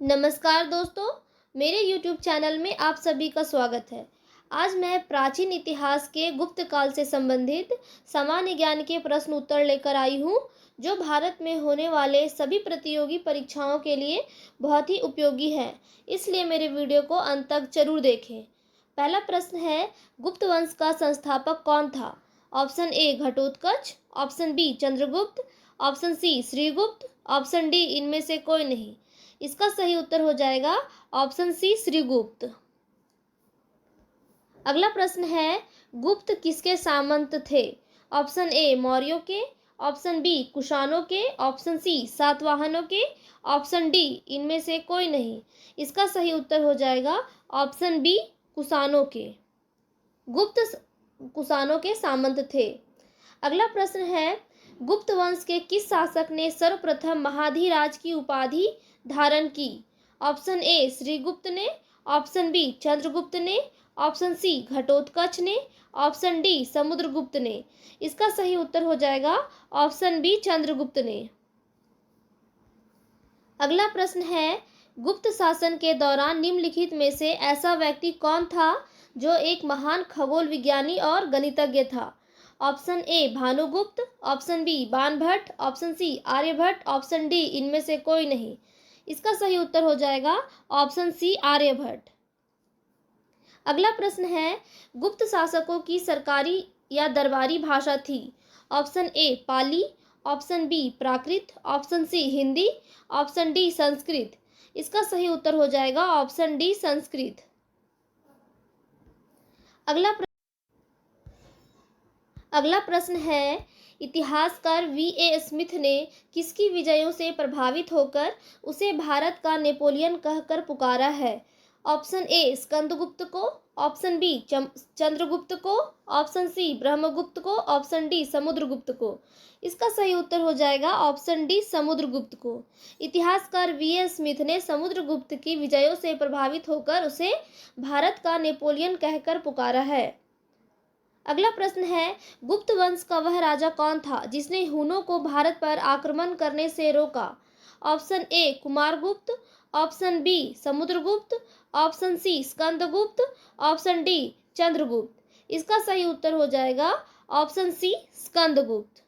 नमस्कार दोस्तों, मेरे YouTube चैनल में आप सभी का स्वागत है। आज मैं प्राचीन इतिहास के गुप्त काल से संबंधित सामान्य ज्ञान के प्रश्न उत्तर लेकर आई हूँ, जो भारत में होने वाले सभी प्रतियोगी परीक्षाओं के लिए बहुत ही उपयोगी है। इसलिए मेरे वीडियो को अंत तक जरूर देखें। पहला प्रश्न है, गुप्त वंश का संस्थापक कौन था? Option A Ghatotkacha, option B Chandragupta, option C Shrigupta, option D इनमें से कोई नहीं। इसका सही उत्तर हो जाएगा ऑप्शन सी श्रीगुप्त। अगला प्रश्न है, गुप्त किसके सामंत थे? ऑप्शन ए मौर्यों के, ऑप्शन बी कुषाणों के, ऑप्शन सी सातवाहनों के, ऑप्शन डी इनमें से कोई नहीं। इसका सही उत्तर हो जाएगा ऑप्शन बी कुषाणों के। गुप्त कुषाणों के सामंत थे। अगला प्रश्न है, गुप्त वंश के किस शासक ने सर्वप्रथम महाधिराज की उपाधि धारण की? ऑप्शन ए श्रीगुप्त ने, ऑप्शन बी चंद्रगुप्त ने, ऑप्शन सी घटोत्कच ने, ऑप्शन डी समुद्रगुप्त ने। इसका सही उत्तर हो जाएगा ऑप्शन बी चंद्रगुप्त ने। अगला प्रश्न है, गुप्त शासन के दौरान निम्नलिखित में से ऐसा व्यक्ति कौन था जो एक महान खगोल विज्ञानी और गणितज्ञ था? Option A Bhanugupta, option B Banabhatta, option C Aryabhata, option D इनमें से कोई नहीं। इसका सही उत्तर हो जाएगा ऑप्शन सी आर्यभट्ट। अगला प्रश्न है, गुप्त शासकों की सरकारी या दरबारी भाषा थी? Option A Pali, option B Prakrit, option C Hindi, option D Sanskrit. इसका सही उत्तर हो जाएगा ऑप्शन डी संस्कृत। अगला प्रश्न है, इतिहासकार वी.ए. स्मिथ ने किसकी विजयों से प्रभावित होकर उसे भारत का नेपोलियन कहकर पुकारा है? ऑप्शन ए स्कंदगुप्त को, ऑप्शन बी चंद्रगुप्त को, ऑप्शन सी ब्रह्मगुप्त को, ऑप्शन डी समुद्रगुप्त को। इसका सही उत्तर हो जाएगा ऑप्शन डी समुद्रगुप्त को। इतिहासकार वी.ए. स्मिथ ने समुद्रगुप्त की विजयों से प्रभावित होकर उसे भारत का नेपोलियन कहकर पुकारा है। अगला प्रश्न है, गुप्त वंश का वह राजा कौन था जिसने हुनों को भारत पर आक्रमण करने से रोका? Option A Kumaragupta, option B Samudragupta, option C Skandagupta, option D Chandragupta. इसका सही उत्तर हो जाएगा ऑप्शन सी स्कंदगुप्त।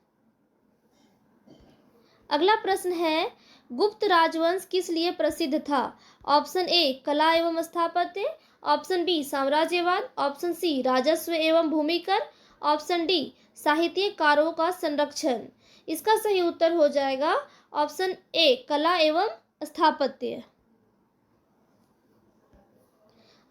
अगला प्रश्न है, गुप्त राजवंश किस लिए प्रसिद्ध था? ऑप्शन ए कला एवं स्थापत्य, ऑप्शन बी साम्राज्यवाद, ऑप्शन सी राजस्व एवं भूमिकर, ऑप्शन डी साहित्यकारों का संरक्षण। इसका सही उत्तर हो जाएगा ऑप्शन ए कला एवं स्थापत्य।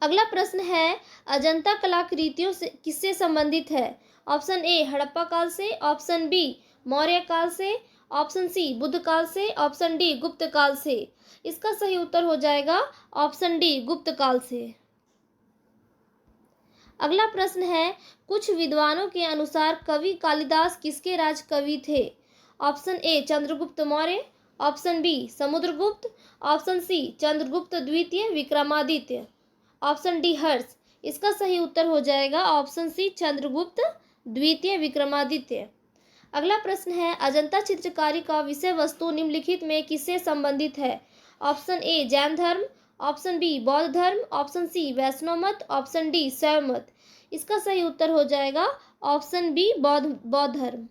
अगला प्रश्न है, अजंता कलाकृतियों से किससे संबंधित है? ऑप्शन ए हड़प्पा काल से, ऑप्शन बी मौर्य काल से, ऑप्शन सी बुद्ध काल से, ऑप्शन डी गुप्त काल से। इसका सही उत्तर हो जाएगा ऑप्शन डी गुप्त काल से। अगला प्रश्न है, कुछ विद्वानों के अनुसार कवि कालिदास किसके राज कवि थे? Option A Chandragupta Maurya, option B Samudragupta, option C Chandragupta द्वितीय विक्रमादित्य, ऑप्शन डी हर्ष। इसका सही उत्तर हो जाएगा ऑप्शन सी चंद्रगुप्त द्वितीय विक्रमादित्य। अगला प्रश्न है, अजंता चित्रकारी का विषय वस्तु निम्नलिखित में किससे संबंधित है? ऑप्शन ए जैन धर्म, ऑप्शन बी बौद्ध धर्म, ऑप्शन सी वैष्णव मत, ऑप्शन डी शैव मत। इसका सही उत्तर हो जाएगा ऑप्शन बी बौद्ध धर्म।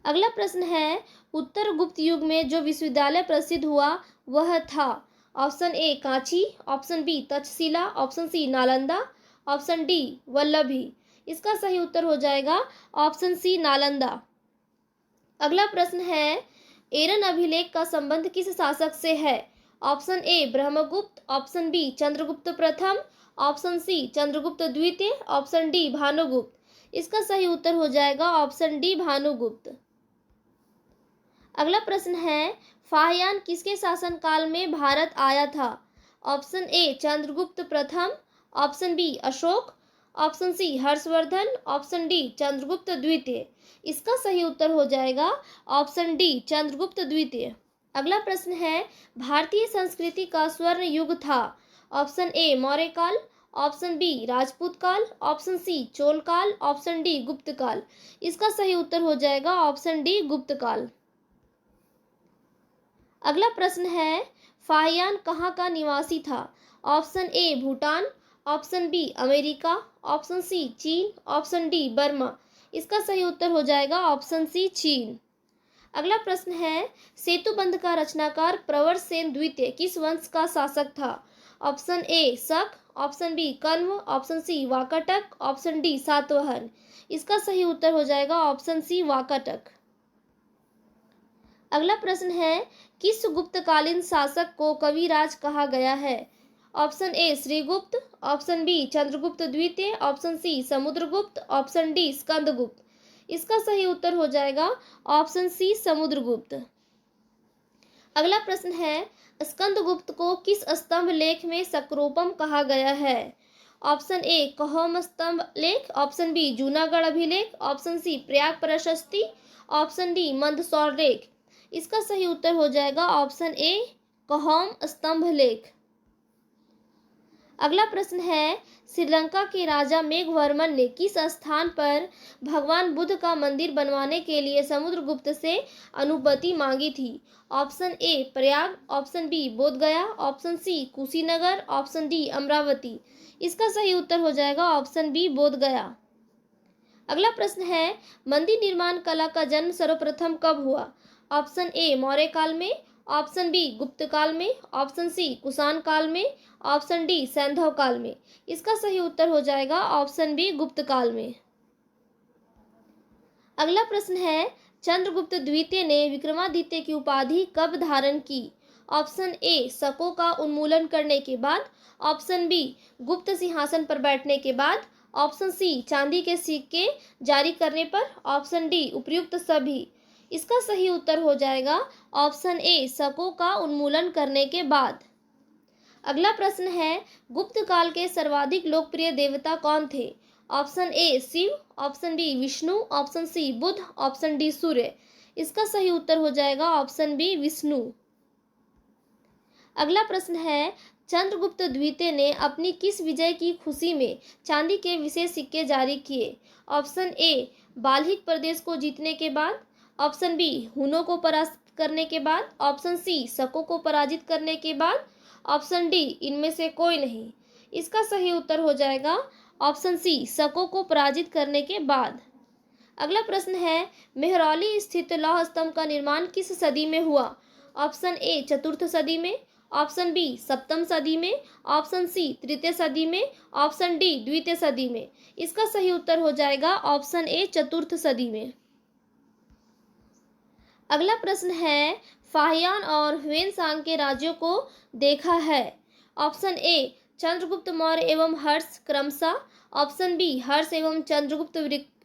अगला प्रश्न है, उत्तर गुप्त युग में जो विश्वविद्यालय प्रसिद्ध हुआ वह था? Option A Kanchi, option B Takshashila, option C Nalanda, option D Vallabhi. इसका सही उत्तर हो जाएगा ऑप्शन सी नालंदा। अगला प्रश्न है, एरन अभिलेख का संबंध किस शासक से है? Option A Brahmagupta, option B Chandragupta प्रथम, ऑप्शन सी चंद्रगुप्त द्वितीय, ऑप्शन डी भानुगुप्त। इसका सही उत्तर हो जाएगा ऑप्शन डी भानुगुप्त। अगला प्रश्न है, फाहियान किसके शासनकाल में भारत आया था? ऑप्शन ए चंद्रगुप्त प्रथम, option B Ashoka, option C Harshavardhana, option D Chandragupta द्वितीय। इसका सही उत्तर हो जाएगा ऑप्शन डी चंद्रगुप्त द्वितीय। अगला प्रश्न है, भारतीय संस्कृति का स्वर्ण युग था? ऑप्शन ए मौर्य काल, ऑप्शन बी राजपूत काल, ऑप्शन सी चोल काल, ऑप्शन डी गुप्त काल। इसका सही उत्तर हो जाएगा ऑप्शन डी गुप्त काल। अगला प्रश्न है, फाहियान कहाँ का निवासी था? Option A Bhutan, option B America, option C चीन, ऑप्शन डी बर्मा। इसका सही उत्तर हो जाएगा ऑप्शन सी चीन। अगला प्रश्न है, सेतुबंध का रचनाकार प्रवर सेन द्वितीय किस वंश का शासक था? Option A Shaka, option B Kanva, option C Vakataka, option D Satavahana. इसका सही उत्तर हो जाएगा ऑप्शन सी वाकाटक। अगला प्रश्न है, किस गुप्तकालीन शासक को कविराज कहा गया है? Option A Srigupta, option B Chandragupta द्वितीय, option C Samudragupta, option D Skandagupta. इसका सही उत्तर हो जाएगा ऑप्शन सी समुद्रगुप्त। अगला प्रश्न है, स्कंदगुप्त को किस स्तंभ लेख में सक्रोपम कहा गया है? ऑप्शन ए कहोम स्तंभ लेख, ऑप्शन बी जूनागढ़ अभिलेख, ऑप्शन सी प्रयाग प्रशस्ति, ऑप्शन डी मंदसौर लेख। इसका सही उत्तर हो जाएगा ऑप्शन ए कहोम स्तंभ लेख। अगला प्रश्न है, श्रीलंका के राजा मेघवर्मन ने किस स्थान पर भगवान बुद्ध का मंदिर बनवाने के लिए समुद्रगुप्त से अनुमति मांगी थी? Option A Prayag, option B Bodhgaya, option C Kushinagar, option D Amaravati. इसका सही उत्तर हो जाएगा ऑप्शन बी बोधगया। अगला प्रश्न है, मंदिर निर्माण कला का जन्म सर्वप्रथम कब हुआ? ऑप्शन ए मौर्य काल में, ऑप्शन बी गुप्त काल में, ऑप्शन सी कुषाण काल में, ऑप्शन डी सैंधव काल में। इसका सही उत्तर हो जाएगा ऑप्शन बी गुप्त काल में। अगला प्रश्न है, चंद्रगुप्त द्वितीय ने विक्रमादित्य की उपाधि कब धारण की? ऑप्शन ए शकों का उन्मूलन करने के बाद, ऑप्शन बी गुप्त सिंहासन पर बैठने के बाद, ऑप्शन सी चांदी के सिक्के जारी करने पर, ऑप्शन डी उपर्युक्त सभी। इसका सही उत्तर हो जाएगा ऑप्शन ए शकों का उन्मूलन करने के बाद। अगला प्रश्न है, गुप्त काल के सर्वाधिक लोकप्रिय देवता कौन थे? Option A Shiva, option B Vishnu, option C Budh, option D Surya. इसका सही उत्तर हो जाएगा ऑप्शन बी विष्णु। अगला प्रश्न है, चंद्रगुप्त द्वितीय ने अपनी किस विजय की खुशी में चांदी के विशेष सिक्के जारी किए? ऑप्शन ए बाल्हिक प्रदेश को जीतने के बाद, ऑप्शन बी हुनों को परास्त करने के बाद, ऑप्शन सी शकों को पराजित करने के बाद, ऑप्शन डी इनमें से कोई नहीं। इसका सही उत्तर हो जाएगा ऑप्शन सी शकों को पराजित करने के बाद। अगला प्रश्न है, मेहरौली स्थित लौह स्तंभ का निर्माण किस सदी में हुआ? ऑप्शन ए चतुर्थ सदी में, ऑप्शन बी सप्तम सदी में, ऑप्शन सी तृतीय सदी में, ऑप्शन डी द्वितीय सदी में। इसका सही उत्तर हो जाएगा ऑप्शन ए चतुर्थ सदी में। अगला प्रश्न है, फाहियान और ह्वेनसांग के राज्यों को देखा है? ऑप्शन ए चंद्रगुप्त मौर्य एवं हर्ष क्रमशः, ऑप्शन बी हर्ष एवं चंद्रगुप्त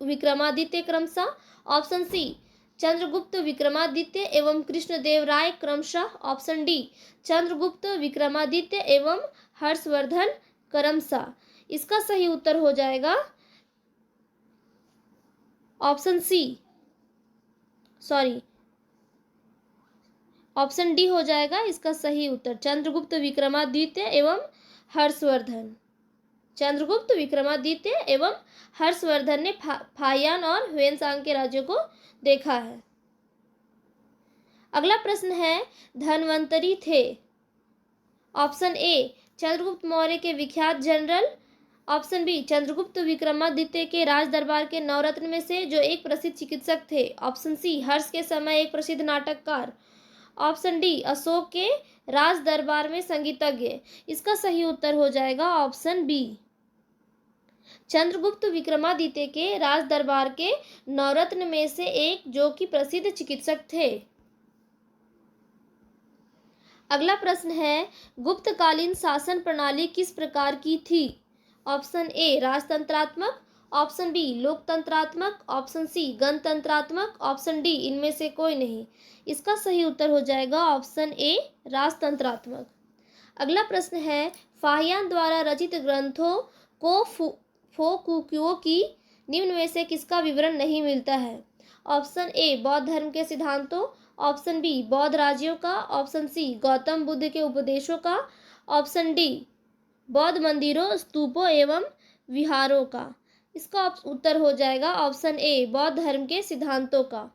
विक्रमादित्य क्रमशः, ऑप्शन सी चंद्रगुप्त विक्रमादित्य एवं कृष्णदेवराय क्रमशः, ऑप्शन डी चंद्रगुप्त विक्रमादित्य एवं हर्षवर्धन क्रमशः। इसका सही उत्तर हो जाएगा ऑप्शन ऑप्शन डी हो जाएगा इसका सही उत्तर, चंद्रगुप्त विक्रमादित्य एवं हर्षवर्धन। चंद्रगुप्त विक्रमादित्य एवं हर्षवर्धन ने फाहियान और ह्वेनसांग के राज्यों को देखा है। अगला प्रश्न है, धन्वंतरी थे? ऑप्शन ए चंद्रगुप्त मौर्य के विख्यात general, option B Chandragupta Vikramaditya के राज दरबार के नवरत्न में से जो एक प्रसिद्ध चिकित्सक थे, ऑप्शन सी हर्ष के समय एक प्रसिद्ध नाटककार, ऑप्शन डी अशोक के राज दरबार में संगीतज्ञ। इसका सही उत्तर हो जाएगा ऑप्शन बी चंद्रगुप्त विक्रमादित्य के राज दरबार के नवरत्न में से एक जो कि प्रसिद्ध चिकित्सक थे। अगला प्रश्न है, गुप्तकालीन शासन प्रणाली किस प्रकार की थी? ऑप्शन ए राजतंत्रात्मक, ऑप्शन बी लोकतंत्रात्मक, ऑप्शन सी गणतंत्रात्मक, ऑप्शन डी इनमें से कोई नहीं। इसका सही उत्तर हो जाएगा ऑप्शन ए राजतंत्रात्मक। अगला प्रश्न है, फाहियान द्वारा रचित ग्रंथों को फोकुक्युओ की निम्न में से किसका विवरण नहीं मिलता है? ऑप्शन ए बौद्ध धर्म के सिद्धांतों, ऑप्शन बी बौद्ध राज्यों का, ऑप्शन सी गौतम बुद्ध के उपदेशों का, ऑप्शन डी बौद्ध मंदिरों स्तूपों एवं विहारों का। इसका उत्तर हो जाएगा ऑप्शन ए बौद्ध धर्म के सिद्धांतों का।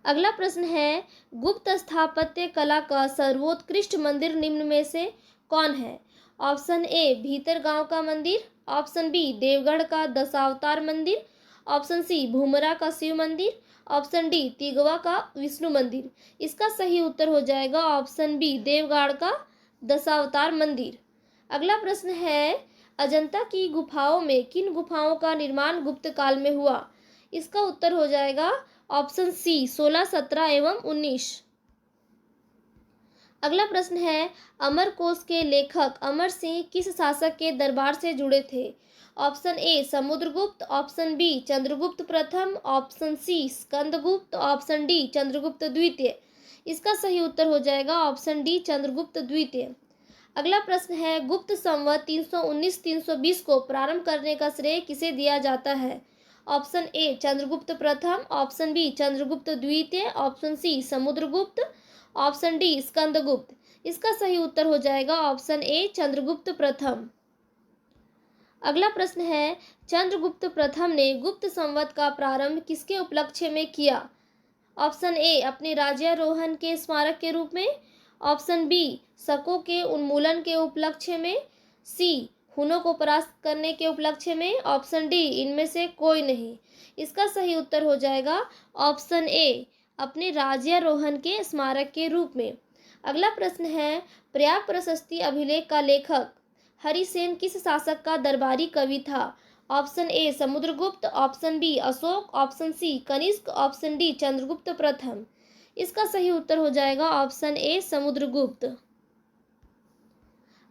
अगला प्रश्न है, गुप्त स्थापत्य कला का सर्वोत्कृष्ट मंदिर निम्न में से कौन है? ऑप्शन ए भीतरगांव का मंदिर, ऑप्शन बी देवगढ़ का दशावतार मंदिर, ऑप्शन सी भूमरा का शिव मंदिर, ऑप्शन डी तिगवा का विष्णु मंदिर। इसका सही उत्तर हो जाएगा ऑप्शन बी देवगढ़ का दशावतार मंदिर। अगला प्रश्न है, अजंता की गुफाओं में किन गुफाओं का निर्माण गुप्त काल में हुआ? इसका उत्तर हो जाएगा ऑप्शन सी 16, 17 एवं 19। अगला प्रश्न है, अमरकोश के लेखक अमर सिंह किस शासक के दरबार से जुड़े थे? Option A Samudragupta, option B Chandragupta प्रथम, option C Skandagupta, option D Chandragupta द्वितीय। इसका सही उत्तर हो जाएगा ऑप्शन डी चंद्रगुप्त द्वितीय। अगला प्रश्न है, गुप्त संवत 319-320 को प्रारंभ करने का श्रेय किसे दिया जाता है? ऑप्शन ए चंद्रगुप्त प्रथम, ऑप्शन बी चंद्रगुप्त द्वितीय, option C Samudragupta, option D Skandagupta. इसका सही उत्तर हो जाएगा ऑप्शन ए चंद्रगुप्त प्रथम। अगला प्रश्न है, चंद्रगुप्त प्रथम ने गुप्त संवत का प्रारंभ किसके उपलक्ष्य में किया? ऑप्शन ए अपने राज्यारोहण के स्मारक के रूप में, ऑप्शन बी शकों के उन्मूलन के उपलक्ष्य में, सी हुनों को परास्त करने के उपलक्ष्य में, ऑप्शन डी इनमें से कोई नहीं। इसका सही उत्तर हो जाएगा ऑप्शन ए अपने राज्यारोहण के स्मारक के रूप में। अगला प्रश्न है, प्रयाग प्रशस्ति अभिलेख का लेखक हरिसेन किस शासक का दरबारी कवि था? Option A Samudragupta, option B Ashoka, option C Kanishka, option D Chandragupta प्रथम। इसका सही उत्तर हो जाएगा ऑप्शन ए समुद्रगुप्त।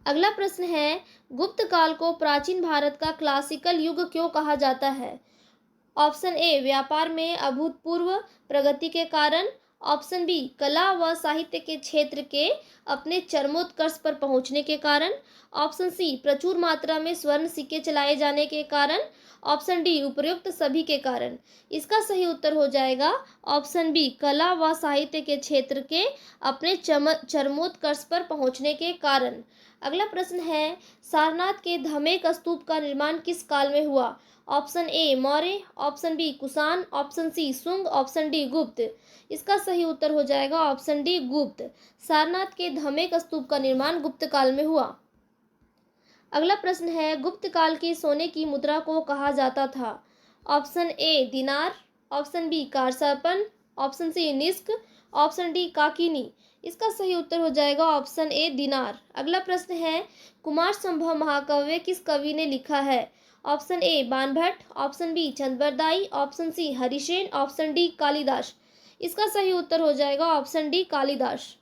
अगला प्रश्न है, गुप्त काल को प्राचीन भारत का क्लासिकल युग क्यों कहा जाता है? ऑप्शन ए व्यापार में अभूतपूर्व प्रगति के कारण, ऑप्शन बी कला व साहित्य के क्षेत्र के अपने चरमोत्कर्ष पर पहुंचने के कारण, ऑप्शन सी प्रचुर मात्रा में स्वर्ण सिक्के चलाए जाने के कारण, ऑप्शन डी उपर्युक्त सभी के कारण। इसका सही उत्तर हो जाएगा ऑप्शन बी कला व साहित्य के क्षेत्र के अपने चरमोत्कर्ष पर पहुंचने के कारण। अगला प्रश्न है, सारनाथ के धमेक स्तूप का निर्माण किस काल में हुआ? Option A Maurya, option B Kushan, option C Shunga, option D Gupta. इसका सही उत्तर हो जाएगा ऑप्शन डी गुप्त। सारनाथ के धमेक स्तूप का निर्माण गुप्त काल में हुआ। अगला प्रश्न है, गुप्त काल की सोने की मुद्रा को कहा जाता था? ऑप्शन ए दिनार, ऑप्शन बी कारसरपन, ऑप्शन सी निष्क, ऑप्शन डी काकिनी। इसका सही उत्तर हो जाएगा ऑप्शन ए दिनार। अगला प्रश्न है, कुमार संभव महाकाव्य किस कवि ने लिखा है? Option A Banabhatta, option B Chandbardai, option C Harisena, option D Kalidas. इसका सही उत्तर हो जाएगा ऑप्शन डी कालिदास।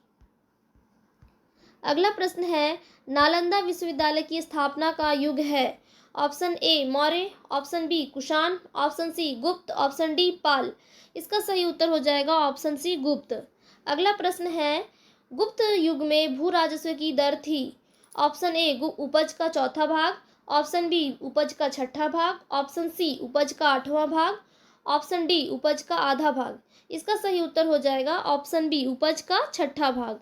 अगला प्रश्न है, नालंदा विश्वविद्यालय की स्थापना का युग है? Option A Maurya, option B Kushan, option C Gupta, option D पाल। इसका सही उत्तर हो जाएगा ऑप्शन सी गुप्त। अगला प्रश्न है, गुप्त युग में भू राजस्व की दर थी? ऑप्शन ए उपज का चौथा भाग, ऑप्शन बी उपज का छठा भाग, ऑप्शन सी उपज का आठवां भाग, ऑप्शन डी उपज का आधा भाग। इसका सही उत्तर हो जाएगा ऑप्शन बी उपज का छठा भाग।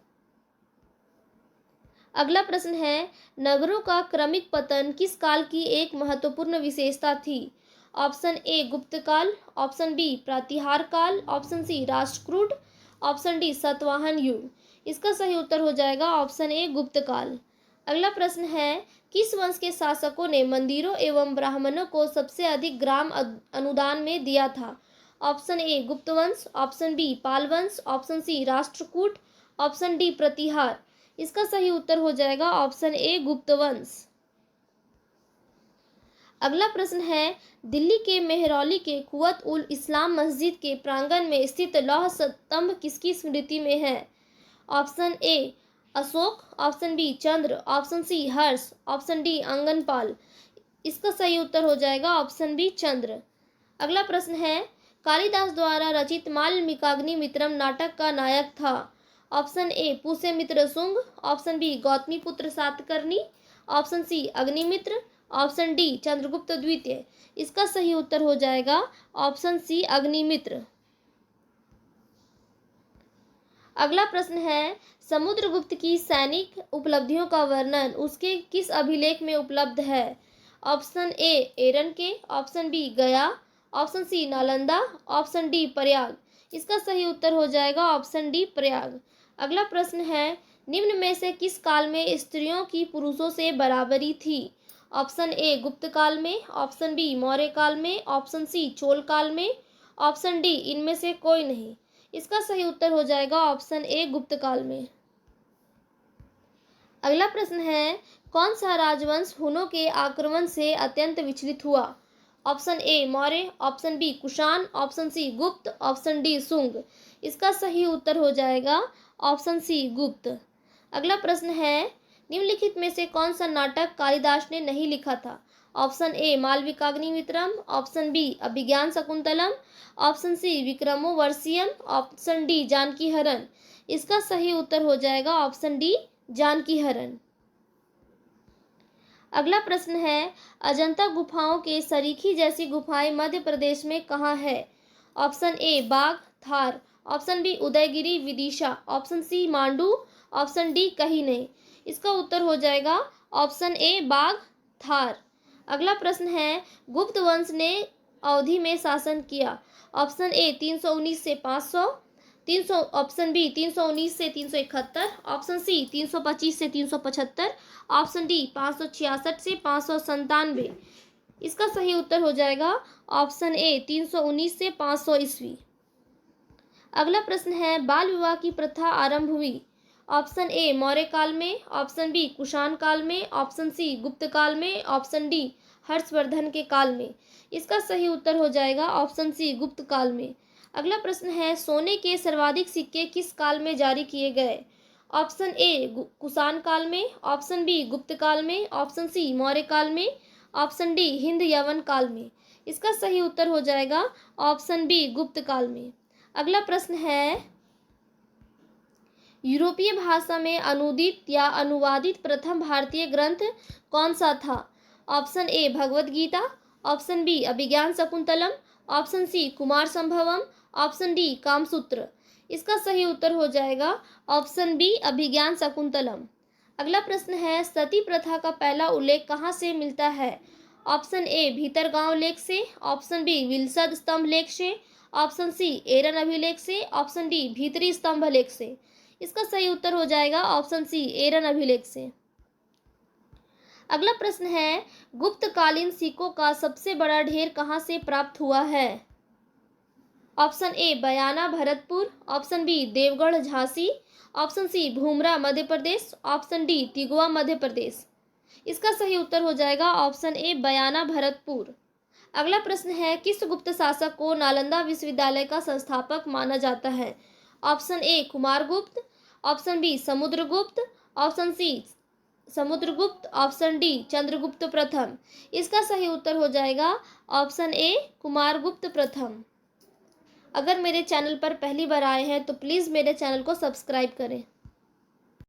अगला प्रश्न है, नगरों का क्रमिक पतन किस काल की एक महत्वपूर्ण विशेषता थी? ऑप्शन ए गुप्त काल, ऑप्शन बी प्रातिहार काल, option C Rashtrakuta, option D Satavahana युग। इसका सही उत्तर हो जाएगा ऑप्शन ए गुप्त काल। अगला प्रश्न है, किस वंश के शासकों ने मंदिरों एवं ब्राह्मणों को सबसे अधिक ग्राम अनुदान में दिया था? ऑप्शन ए गुप्त वंश, ऑप्शन बी पाल वंश, option C Rashtrakuta, option D Pratihara. इसका सही उत्तर हो जाएगा ऑप्शन ए गुप्त वंश। अगला प्रश्न है, दिल्ली के मेहरौली के कुवत उल इस्लाम मस्जिद के प्रांगण में स्थित लौह स्तंभ किसकी स्मृति में है? Option A Ashoka, option B Chandra, option C Harsha, option D Anangpal. इसका सही उत्तर हो जाएगा ऑप्शन बी चंद्र। अगला प्रश्न है, कालिदास द्वारा रचित माल्यमिकाग्निमित्रम नाटक का नायक था? Option A Pushyamitra Shunga, option B Gautamiputra Satakarni, option C Agnimitra, option D Chandragupta द्वितीय। इसका सही उत्तर हो जाएगा ऑप्शन सी अग्निमित्र। अगला प्रश्न है, समुद्रगुप्त की सैनिक उपलब्धियों का वर्णन उसके किस अभिलेख में उपलब्ध है? ऑप्शन ए एरन के, option B Gaya, option C Nalanda, option D Prayag. इसका सही उत्तर हो जाएगा ऑप्शन डी प्रयाग। अगला प्रश्न है, निम्न में से किस काल में स्त्रियों की पुरुषों से बराबरी थी? ऑप्शन ए गुप्त काल में, ऑप्शन बी मौर्य काल में, ऑप्शन सी चोल काल में, ऑप्शन डी इनमें से कोई नहीं। इसका सही उत्तर हो जाएगा ऑप्शन ए गुप्त काल में। अगला प्रश्न है, कौन सा राजवंश हुनों के आक्रमण से अत्यंत विचलित हुआ? Option A Maurya, option B Kushan, option C Gupta, option D Shunga. इसका सही उत्तर हो जाएगा ऑप्शन सी गुप्त। अगला प्रश्न है, निम्नलिखित में से कौन सा नाटक कालिदास ने नहीं लिखा था? Option A Malavikagnimitram, option B Abhijnana Shakuntalam, option C Vikramorvashiyam, option D Janaki Haran. इसका सही उत्तर हो जाएगा ऑप्शन डी जानकी हरण। अगला प्रश्न है, अजंता गुफाओं के सरीखी जैसी गुफाएं मध्य प्रदेश में कहाँ है? Option A Bagh Thar, option B Udayagiri Vidisha, option C Mandu, option D कहीं नहीं। इसका उत्तर हो जाएगा ऑप्शन ए बाघ थार। अगला प्रश्न है, गुप्त वंश ने अवधि में शासन किया? ऑप्शन ए 319 से 500, 300, ऑप्शन बी 319 से 371, ऑप्शन सी 325 से 375, ऑप्शन डी 566 से 597। इसका सही उत्तर हो जाएगा ऑप्शन ए 319 से 500 ईस्वी। अगला प्रश्न है, बाल विवाह की प्रथा आरंभ हुई? ऑप्शन ए मौर्य काल में, ऑप्शन बी कुषाण काल में, ऑप्शन सी गुप्त काल में, ऑप्शन डी हर्षवर्धन के काल में। इसका सही उत्तर हो जाएगा ऑप्शन सी गुप्त काल में। अगला प्रश्न है, सोने के सर्वाधिक सिक्के किस काल में जारी किए गए? ऑप्शन ए कुषाण काल में, ऑप्शन बी गुप्त काल में, ऑप्शन सी मौर्य काल में, ऑप्शन डी हिंद यवन काल में। इसका सही उत्तर हो जाएगा ऑप्शन बी गुप्त काल में। अगला प्रश्न है, यूरोपीय भाषा में अनुदित या अनुवादित प्रथम भारतीय ग्रंथ कौन सा था? Option A Bhagavad Gita, option B Abhijnana Shakuntalam, option C Kumara Sambhavam, option D Kamasutra. इसका सही उत्तर हो जाएगा ऑप्शन बी अभिज्ञान शकुंतलम। अगला प्रश्न है, सती प्रथा का पहला उल्लेख कहाँ से मिलता है? ऑप्शन ए भीतरगांव लेख से, ऑप्शन बी विलसद स्तंभ लेख से, ऑप्शन सी एरन अभिलेख से, ऑप्शन डी भीतरी स्तंभ लेख से। इसका सही उत्तर हो जाएगा ऑप्शन सी एरन अभिलेख से। अगला प्रश्न है, गुप्तकालीन सिक्कों का सबसे बड़ा ढेर कहाँ से प्राप्त हुआ है? Option A Bayana Bharatpur, option B Deogarh Jhansi, option C Bhumara Madhya Pradesh, option D Tigawa Madhya Pradesh. इसका सही उत्तर हो जाएगा ऑप्शन ए बयाना भरतपुर। अगला प्रश्न है, किस गुप्त शासक को नालंदा विश्वविद्यालय का संस्थापक माना जाता है? Option A Kumaragupta, option B Samudragupta, option C Samudragupta, option D Chandragupta प्रथम। इसका सही उत्तर हो जाएगा ऑप्शन ए कुमारगुप्त प्रथम। अगर मेरे चैनल पर पहली बार आए हैं तो प्लीज़ मेरे चैनल को सब्सक्राइब करें।